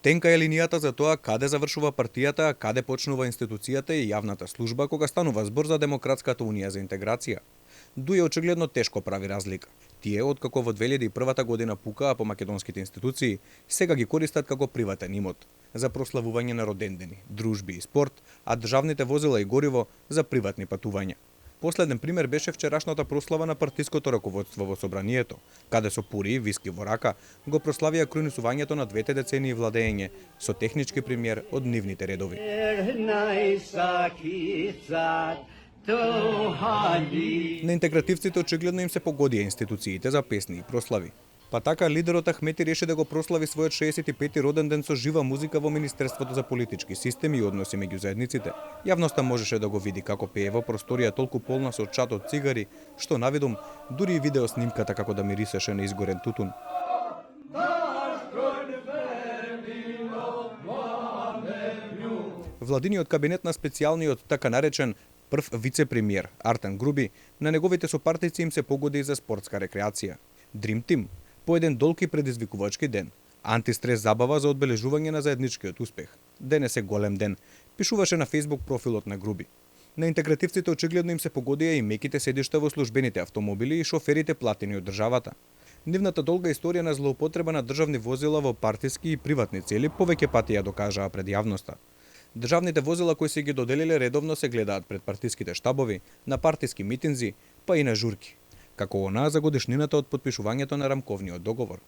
Тенка е линијата за тоа каде завршува партијата, а каде почнува институцијата и јавната служба кога станува збор за Демократската унија за интеграција. Дуе очигледно тешко прави разлика. Тие, откако во 2001 година пукаа по македонските институции, сега ги користат како приватен имот за прославување на родендени, дружби и спорт, а државните возила и гориво за приватни патувања. Последен пример беше вчерашната прослава на партиското раководство во собранието, каде со пури и виски во рака го прославија кронисувањето на 2 децении владење со технички премиер од нивните редови. На интегративците очигледно им се погодија институциите за песни и прослави. Па така лидерот Ахмети реши да го прослави својот 65-ти роден ден со жива музика во Министерството за политички системи и односи меѓу заедниците. Јавноста можеше да го види како пее во просторија толку полна со чад од цигари, што навидум дури и видео снимката како да мирисеше на изгорен тутун. Владиниот кабинет на специјалниот така наречен прв вице-премиер Артан Груби, на неговите сопартици им се погоди за спортска рекреација. Dream Team, по еден долг и предизвикувачки ден, антистрес забава за одбележување на заедничкиот успех. Денес е голем ден, пишуваше на Facebook профилот на Груби. На интегративците очигледно им се погодија и меките седишта во службените автомобили и шоферите платени од државата. Нивната долга историја на злоупотреба на државни возила во партиски и приватни цели повеќе пати ја докажаа пред јавноста. Државните возила кои се ги доделиле редовно се гледаат пред партиските штабови, на партиски митинзи, па и на журки, како онаа за годишнината од потпишувањето на рамковниот договор.